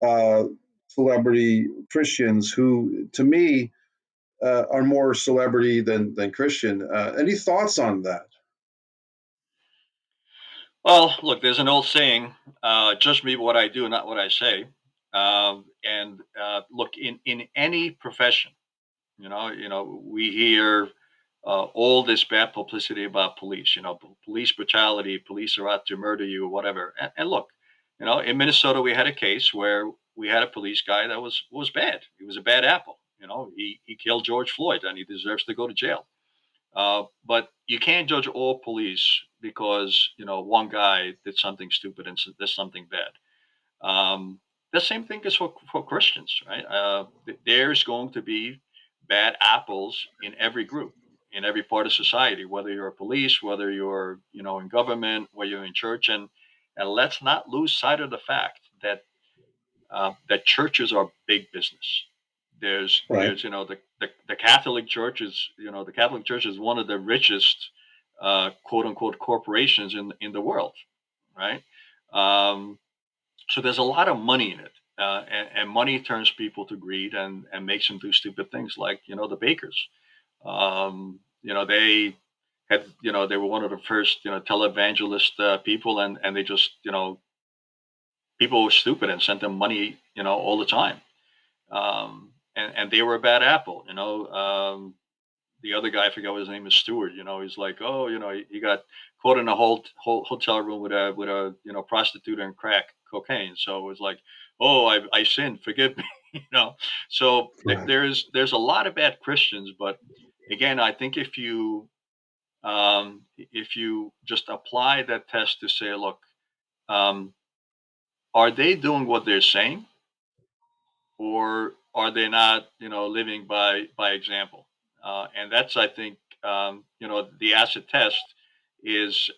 uh, celebrity Christians who, to me, are more celebrity than Christian. Any thoughts on that? Well, look, there's an old saying, "Judge me what I do, not what I say." And look, in any profession, we hear all this bad publicity about police. Police brutality, police are out to murder you, or whatever. And look, in Minnesota, we had a case where we had a police guy that was bad. He was a bad apple. He killed George Floyd, and he deserves to go to jail. But you can't judge all police because one guy did something stupid and did something bad. The same thing is for Christians, right? There's going to be bad apples in every group, in every part of society, whether you're a police, whether you're in government, whether you're in church, and let's not lose sight of the fact that churches are big business. Right. There's the Catholic Church is the Catholic Church is one of the richest quote unquote corporations in the world, right? Um, so there's a lot of money in it, and money turns people to greed and makes them do stupid things like the bakers. They had they were one of the first televangelist people, and they just people were stupid and sent them money all the time, and they were a bad apple. The other guy, I forgot what his name is, Stewart. He's like, oh, he got caught in a whole hotel room with a prostitute and crack cocaine. So it was like, oh, I sinned, forgive me. So Right. there's a lot of bad Christians, but again, I think if you just apply that test to say, look, um, are they doing what they're saying, or are they not living by example? And that's, I think, the acid test is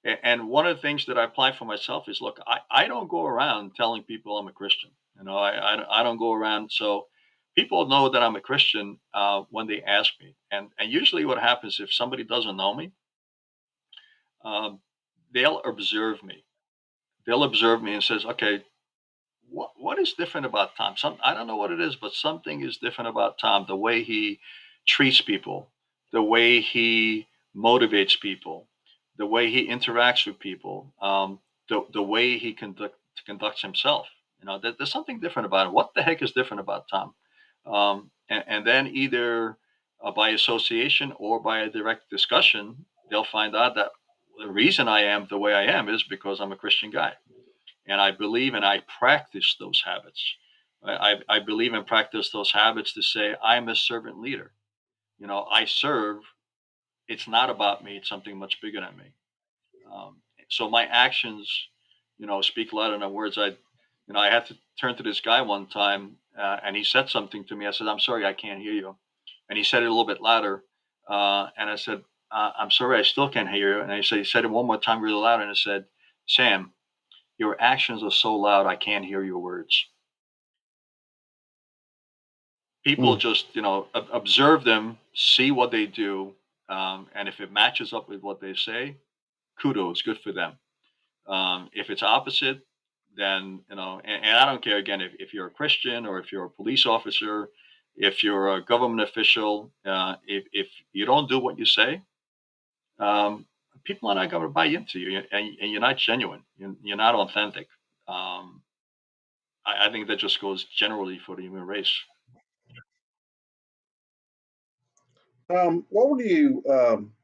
and one of the things that I apply for myself is, look, I don't go around telling people I'm a Christian. I don't go around, so people know that I'm a Christian when they ask me. And usually what happens, if somebody doesn't know me, um, they'll observe me. They'll observe me and says, okay, what is different about Tom? I don't know what it is, but something is different about Tom. The way he treats people, the way he motivates people, the way he interacts with people, the way he conducts himself. There's something different about him. What the heck is different about Tom? And then either by association or by a direct discussion, they'll find out that the reason I am the way I am is because I'm a Christian guy, and I believe and I practice those habits. I believe and practice those habits to say I'm a servant leader. I serve. It's not about me. It's something much bigger than me. So my actions, speak louder than words. I had to turn to this guy one time, and he said something to me. I said, "I'm sorry, I can't hear you," and he said it a little bit louder, and I said, "I'm sorry, I still can't hear you." And he said it one more time, really loud, and I said, "Sam, your actions are so loud, I can't hear your words." People Mm. just, observe them, see what they do, and if it matches up with what they say, kudos, good for them. If it's opposite, then and I don't care again if you're a Christian or if you're a police officer, if you're a government official, if you don't do what you say, um, people are not going to buy into you, and you're not genuine. You're not authentic. Um, I think that just goes generally for the human race. What would you,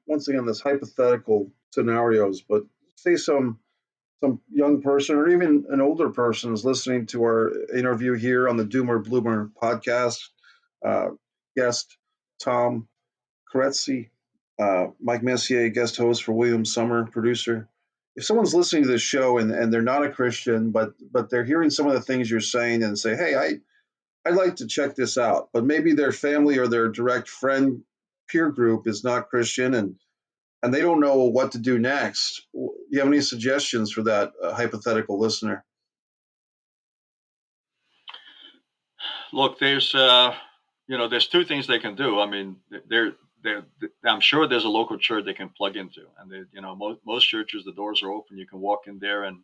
once again, this hypothetical scenarios, but say some young person or even an older person is listening to our interview here on the Doomer Bloomer podcast. Uh, Guest Tom KERESZTI, Mike Messier, guest host for William Summer, producer. If someone's listening to this show and they're not a Christian, but they're hearing some of the things you're saying and say, "Hey, I'd like to check this out," but maybe their family or their direct friend peer group is not Christian and they don't know what to do next. Do you have any suggestions for that hypothetical listener? Look, there's two things they can do. I mean, there. I'm sure there's a local church they can plug into, and most churches, the doors are open. You can walk in there and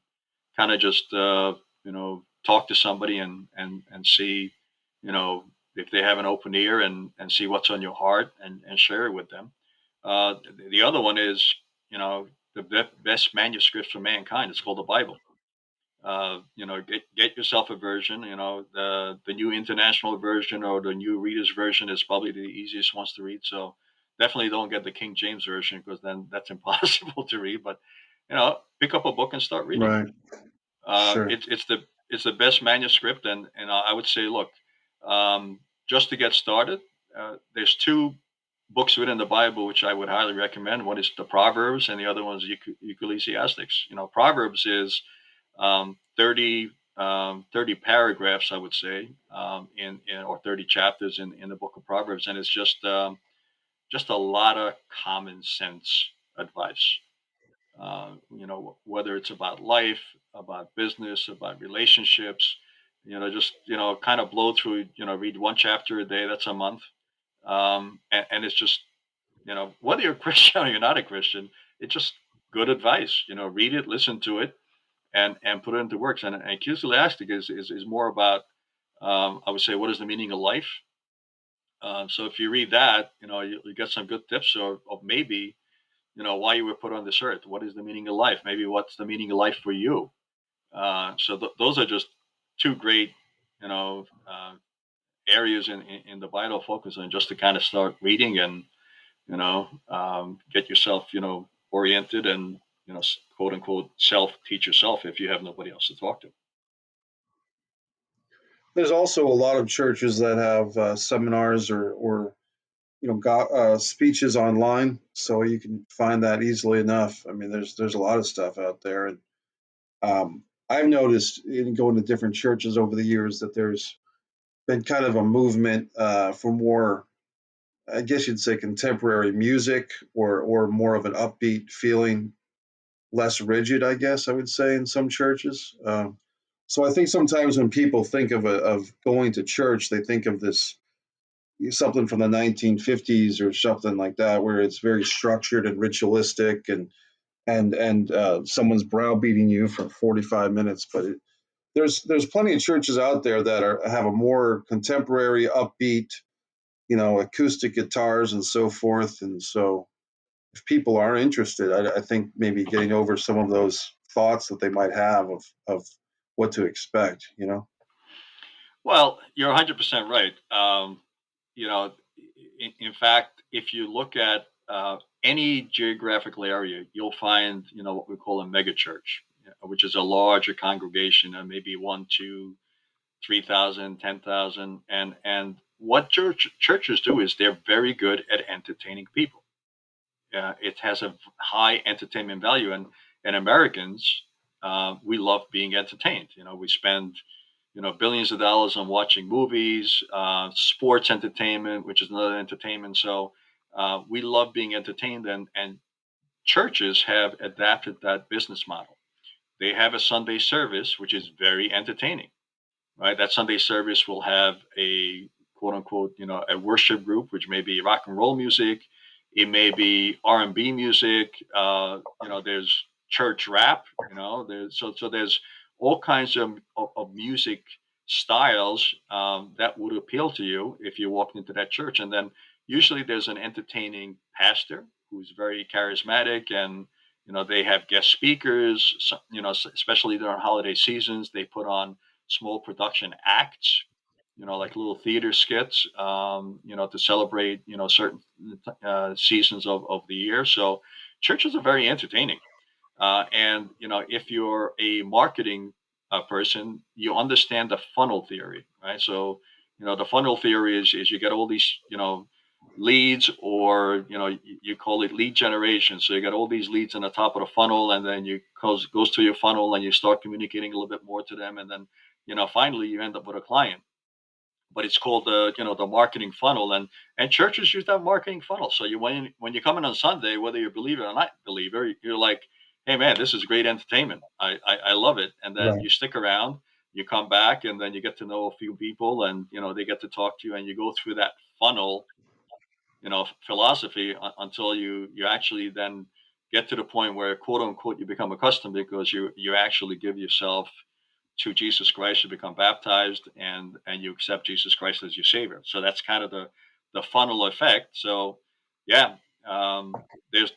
kind of just talk to somebody and see, if they have an open ear and see what's on your heart and share it with them. The other one is, the best manuscript for mankind. It's called the Bible. Get yourself a version. The new international version or the new reader's version is probably the easiest ones to read. So definitely don't get the King James version because then that's impossible to read. But pick up a book and start reading it. Right. Sure. It's the best manuscript, and I would say, look, just to get started, there's two books within the Bible which I would highly recommend. One is the Proverbs, and the other one is Ecclesiastics. Proverbs is 30 paragraphs, I would say, in or 30 chapters in the book of Proverbs, and it's just a lot of common sense advice. Whether it's about life, about business, about relationships, just kind of blow through. Read one chapter a day. That's a month, and it's just whether you're a Christian or you're not a Christian, it's just good advice. Read it, listen to it, and put it into works. And Ecclesiastic is more about, I would say, what is the meaning of life. So if you read that, you get some good tips of maybe why you were put on this earth. What is the meaning of life? Maybe what's the meaning of life for you? So those are just two great, you know, uh, areas in the Bible focus on, just to kind of start reading and get yourself oriented and quote unquote self teach yourself if you have nobody else to talk to. There's also a lot of churches that have seminars or speeches online, so you can find that easily enough. I mean, there's a lot of stuff out there, and I've noticed in going to different churches over the years that there's been kind of a movement for more, I guess you'd say, contemporary music or more of an upbeat feeling, less rigid, I guess I would say, in some churches. So I think sometimes when people think of going to church, they think of this something from the 1950s or something like that, where it's very structured and ritualistic, and someone's browbeating you for 45 minutes. But there's plenty of churches out there that have a more contemporary, upbeat, acoustic guitars and so forth. And so if people are interested, I think maybe getting over some of those thoughts that they might have of what to expect, you know? Well, you're 100% right. You know, in fact, if you look at any geographical area, you'll find, what we call a mega church, which is a larger congregation, maybe one, two, 3,000, 10,000, and what churches do is they're very good at entertaining people. It has a high entertainment value, and Americans, we love being entertained. We spend billions of dollars on watching movies, sports entertainment, which is another entertainment. So we love being entertained, and churches have adapted that business model. They have a Sunday service, which is very entertaining, right? That Sunday service will have a quote unquote, a worship group, which may be rock and roll music. It may be R&B music. There's church rap. There's all kinds of music styles that would appeal to you if you walk into that church. And then usually there's an entertaining pastor who's very charismatic, and they have guest speakers. Especially during holiday seasons, they put on small production acts, like little theater skits, to celebrate, certain seasons of the year. So churches are very entertaining. And, if you're a marketing person, you understand the funnel theory, right? So, the funnel theory is you get all these, leads, or, you call it lead generation. So you got all these leads in the top of the funnel, and then you goes through your funnel and you start communicating a little bit more to them. And then, finally you end up with a client. But it's called the marketing funnel, and churches use that marketing funnel. So when you come in on Sunday, whether you're a believer or not believer, you're like, hey man, this is great entertainment. I love it. And then Right. you stick around, you come back, and then you get to know a few people, and they get to talk to you, and you go through that funnel, philosophy until you actually then get to the point where quote unquote you become accustomed, because you actually give yourself to Jesus Christ, you become baptized, and you accept Jesus Christ as your Savior. So that's kind of the funnel effect. So yeah, there's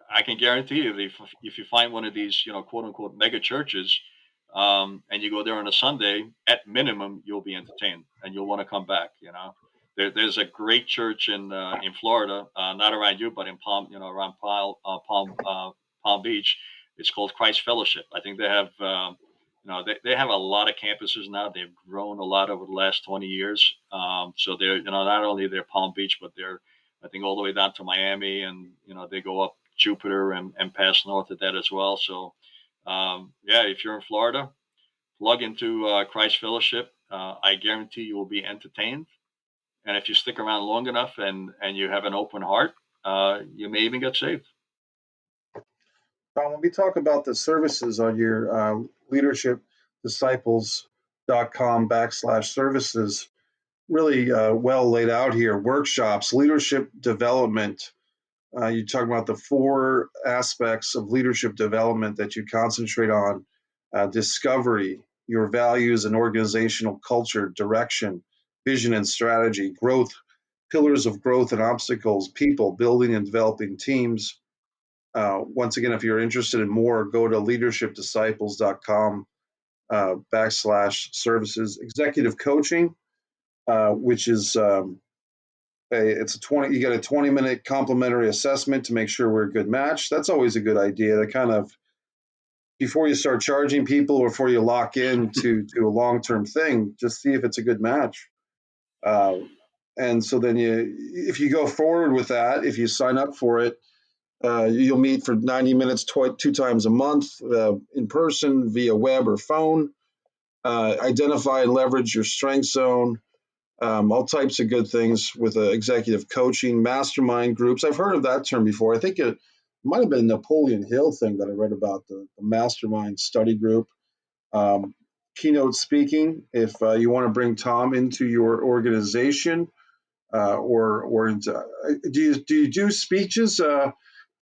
I can guarantee you, if you find one of these quote unquote mega churches, and you go there on a Sunday, at minimum you'll be entertained and you'll want to come back. There's a great church in Florida, not around you, but in around Palm Beach. It's called Christ Fellowship. I think they have. They have a lot of campuses now. They've grown a lot over the last 20 years. So they're, not only they're Palm Beach, but they're, I think, all the way down to Miami, and, they go up Jupiter and pass north of that as well. So, yeah, if you're in Florida, plug into Christ Fellowship. I guarantee you will be entertained. And if you stick around long enough and you have an open heart, you may even get saved. When we talk about the services on your leadershipdisciplescom/services, really well laid out here. Workshops, leadership development. You talk about the four aspects of leadership development that you concentrate on: discovery, your values and organizational culture, direction, vision and strategy, growth, pillars of growth and obstacles, people, building and developing teams. Once again, if you're interested in more, go to leadershipdisciples.com /services. Executive coaching, which is it's a 20, you get a 20-minute complimentary assessment to make sure we're a good match. That's always a good idea to kind of, before you start charging people or before you lock in to a long-term thing, just see if it's a good match. And so then if you go forward with that, if you sign up for it, you'll meet for 90 minutes, two times a month, in person, via web or phone. Identify and leverage your strength zone. All types of good things with executive coaching, mastermind groups. I've heard of that term before. I think it might have been a Napoleon Hill thing that I read about, the mastermind study group. Keynote speaking, if you want to bring Tom into your organization, or into, do you do speeches,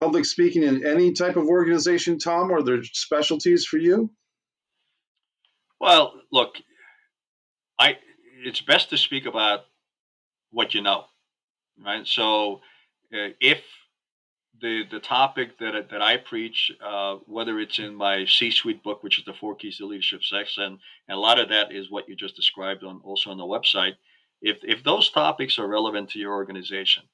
public speaking in any type of organization, Tom, or are there specialties for you? Well, look, it's best to speak about what you know, right? So if the topic that I preach, whether it's in my C-suite book, which is the Four Keys to Leadership Success, and a lot of that is what you just described on also on the website. If those topics are relevant to your organization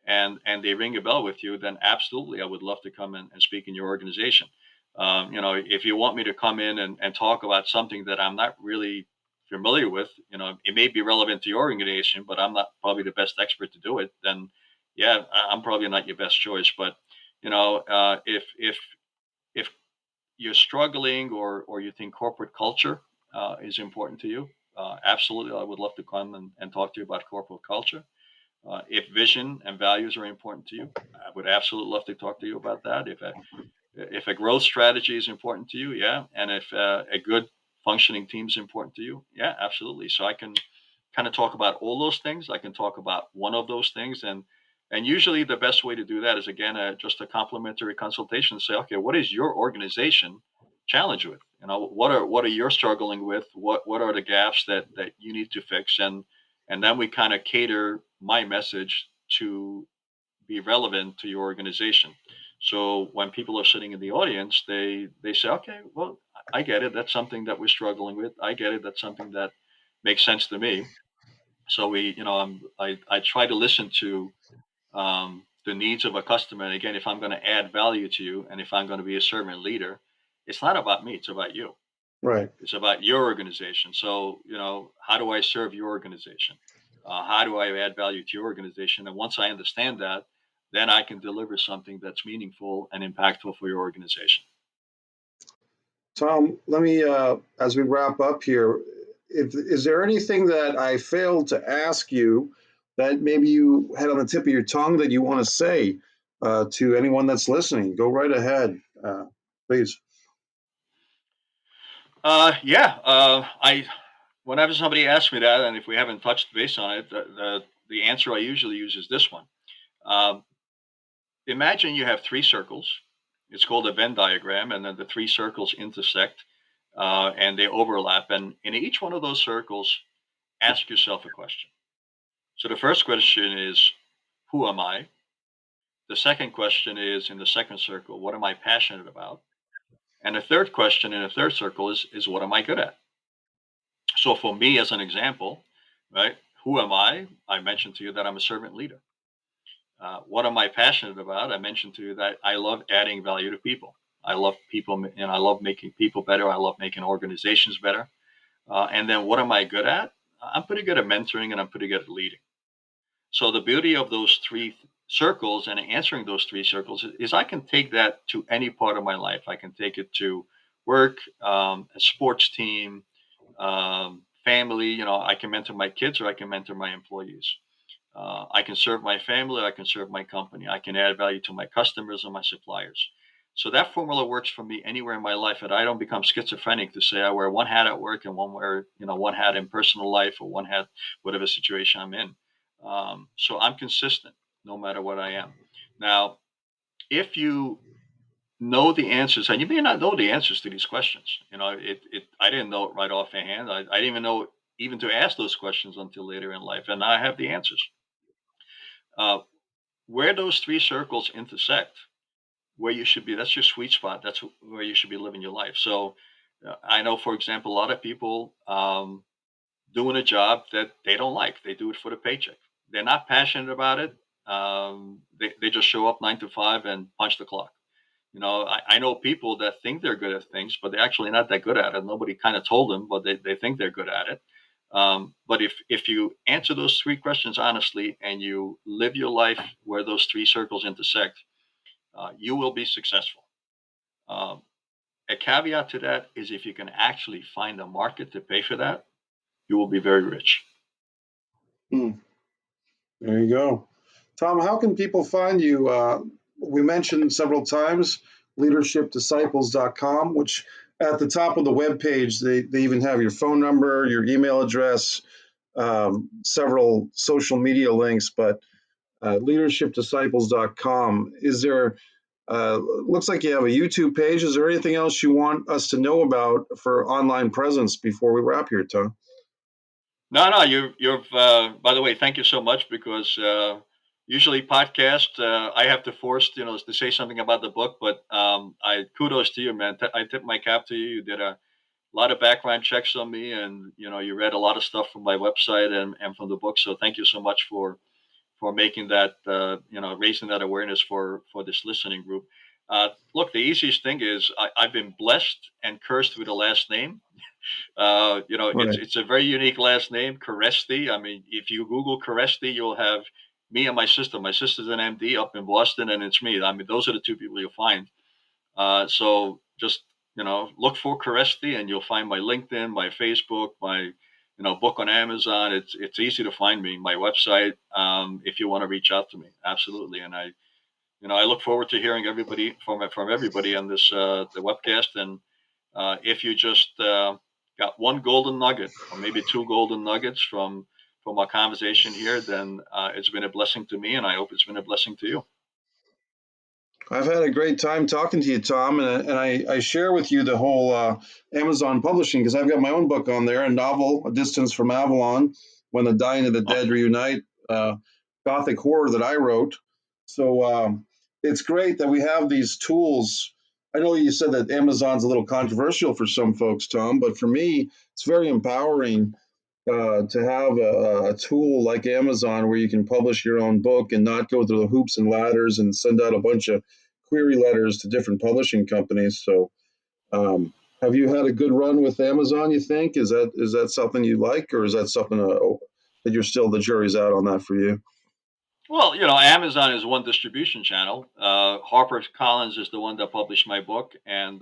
and they ring a bell with you, then absolutely, I would love to come and speak in your organization. If you want me to come in and talk about something that I'm not really familiar with, it may be relevant to your organization, but I'm not probably the best expert to do it. Then, yeah, I'm probably not your best choice. But if you're struggling or you think corporate culture is important to you, absolutely, I would love to come and talk to you about corporate culture. If vision and values are important to you, I would absolutely love to talk to you about that. If a growth strategy is important to you, yeah, and if a good functioning team is important to you, yeah, absolutely. So I can kind of talk about all those things. I can talk about one of those things, and usually the best way to do that is again just a complimentary consultation. Say, okay, what is your organization challenged with? What are you struggling with? What are the gaps that you need to fix? And then we kind of cater my message to be relevant to your organization. So when people are sitting in the audience, they say, okay, well, I get it. That's something that we're struggling with. I get it. That's something that makes sense to me. So I try to listen to the needs of a customer. And again, if I'm going to add value to you, and if I'm going to be a servant leader, it's not about me. It's about you. Right. It's about your organization. So, how do I serve your organization? How do I add value to your organization? And once I understand that, then I can deliver something that's meaningful and impactful for your organization. Tom, let me, as we wrap up here, is there anything that I failed to ask you that maybe you had on the tip of your tongue that you want to say to anyone that's listening? Go right ahead, please. Yeah. I Whenever somebody asks me that, and if we haven't touched base on it, the answer I usually use is this one. Um, Imagine you have three circles. It's called a Venn diagram, and then the three circles intersect and they overlap. And in each one of those circles, ask yourself a question. So the first question is, who am I? The second question is in the second circle, what am I passionate about? And the third question in the third circle is what am I good at? So for me, as an example, right, who am I? I mentioned to you that I'm a servant leader. What am I passionate about? I mentioned to you that I love adding value to people. I love people, and I love making people better. I love making organizations better. And then what am I good at? I'm pretty good at mentoring and I'm pretty good at leading. So the beauty of those three circles and answering those three circles is I can take that to any part of my life. I can take it to work, a sports team, family. I can mentor my kids or I can mentor my employees. I can serve my family. I can serve my company. I can add value to my customers and my suppliers. So that formula works for me anywhere in my life, and I don't become schizophrenic to say I wear one hat at work and one hat in personal life or one hat whatever situation I'm in. So I'm consistent no matter what I am. Now, if you know the answers, and you may not know the answers to these questions, I didn't know it right off hand. I didn't even know even to ask those questions until later in life, and now I have the answers. Uh, where those three circles intersect, where you should be, that's your sweet spot. That's where you should be living your life. So I know, for example, a lot of people doing a job that they don't like. They do it for the paycheck. They're not passionate about it. They just show up 9 to 5 and punch the clock. I know people that think they're good at things, but they're actually not that good at it. Nobody kind of told them, but they think they're good at it. But if you answer those three questions honestly and you live your life where those three circles intersect, you will be successful. Um, a caveat to that is if you can actually find a market to pay for that, you will be very rich. Hmm, there you go. Tom, how can people find you? We mentioned several times leadershipdisciples.com, which at the top of the webpage, they even have your phone number, your email address, several social media links, but leadershipdisciples.com. Is there, looks like you have a YouTube page. Is there anything else you want us to know about for online presence before we wrap here, Tom? No, no, you've. By the way, thank you so much because Usually podcast, I have to force, to say something about the book, but I kudos to you, man. I tip my cap to you. You did a lot of background checks on me, and you read a lot of stuff from my website and from the book. So thank you so much for making that, raising that awareness for this listening group. Look, the easiest thing is I've been blessed and cursed with a last name. It's Right. it's a very unique last name, KERESZTI. I mean, if you Google KERESZTI, you'll have me and my sister. My sister's an MD up in Boston, and it's me. I mean, those are the two people you'll find. So just look for KERESZTI, and you'll find my LinkedIn, my Facebook, my book on Amazon. It's easy to find me. My website, if you want to reach out to me, absolutely. And I look forward to hearing everybody from everybody on this the webcast. And if you just got one golden nugget or maybe two golden nuggets from our conversation here, then it's been a blessing to me, and I hope it's been a blessing to you. I've had a great time talking to you, Tom, and I share with you the whole Amazon publishing because I've got my own book on there, a novel, A Distance from Avalon, When the Dying and the Dead Awesome. Reunite, gothic horror that I wrote. So it's great that we have these tools. I know you said that Amazon's a little controversial for some folks, Tom, but for me, it's very empowering to have a tool like Amazon where you can publish your own book and not go through the hoops and ladders and send out a bunch of query letters to different publishing companies. So, have you had a good run with Amazon? You think is that something you like, or is that something that you're still the jury's out on that for you? Well, Amazon is one distribution channel. HarperCollins is the one that published my book, and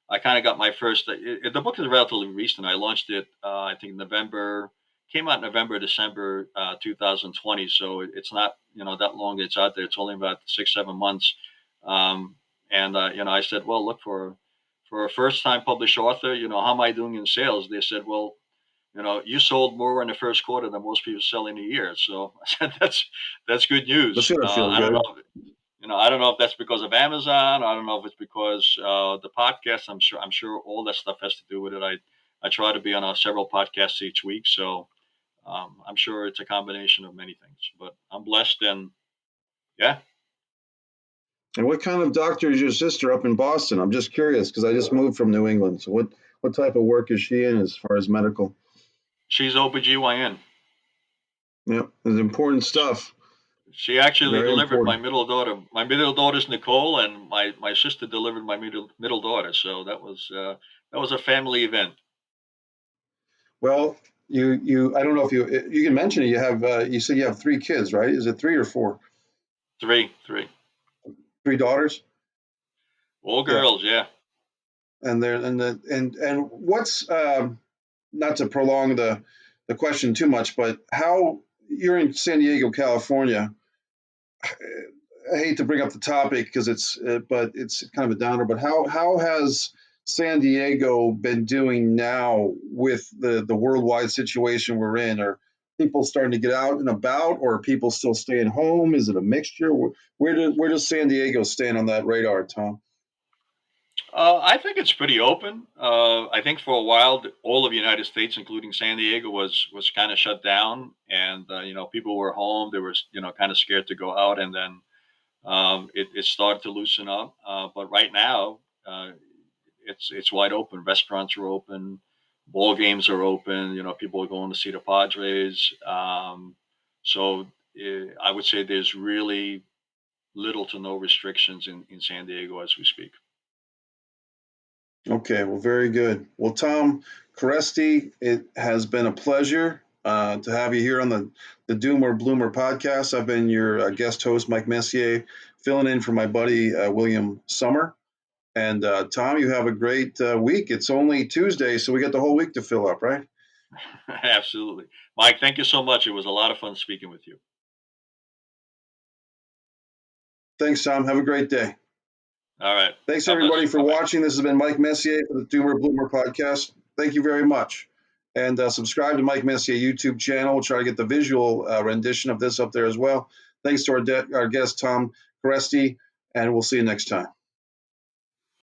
I kind of got my first. The book is relatively recent. I launched it, I think, November. Came out November, December 2020. So it's not that long. It's out there. It's only about 6, 7 months. And I said, well, look for a first time published author. How am I doing in sales? They said, well, you sold more in the first quarter than most people sell in a year. So I said, that's good That's news. gonna feel I don't good. know. I don't know if that's because of Amazon. I don't know if it's because the podcast. I'm sure all that stuff has to do with it. I try to be on several podcasts each week, so I'm sure it's a combination of many things. But I'm blessed, and yeah, And what kind of doctor is your sister up in Boston? I'm just curious because I just moved from New England. So what type of work is she in as far as medical? she's OBGYN. Yeah, it's important stuff. She actually Very delivered my important. middle daughter. My middle daughter's Nicole, and my sister delivered my middle daughter. So that was a family event. Well, I don't know if you can mention it. You said you have three kids, right? Is it three or four? Three, Three daughters. all Yeah, girls. Yeah. and there and what's not to prolong the question too much, but how you're in San Diego, California. I hate to bring up the topic because but it's kind of a downer. But how has San Diego been doing now with the worldwide situation we're in? Are people starting to get out and about, or are people still staying home? Is it a mixture? Where does San Diego stand on that radar, Tom? I think it's pretty open. I think for a while, all of the United States, including San Diego, was kind of shut down, and people were home. They were kind of scared to go out, and then it started to loosen up. But right now, it's wide open. Restaurants are open, ball games are open. People are going to see the Padres. So I would say there's really little to no restrictions in San Diego as we speak. Okay, well, very good. Well, Tom Keresti, it has been a pleasure to have you here on the Doomer Bloomer podcast. I've been your guest host, Mike Messier, filling in for my buddy William Summer. And Tom, you have a great week. It's only Tuesday, so we got the whole week to fill up, right? Absolutely. Mike, thank you so much. It was a lot of fun speaking with you. Thanks, Tom. Have a great day. All right. Thanks, God bless everybody, you. for Bye bye. watching. This has been Mike Messier for the Doomer Bloomer podcast. Thank you very much. And subscribe to Mike Messier YouTube channel. We'll try to get the visual rendition of this up there as well. Thanks to our guest, Tom Keresti, and we'll see you next time.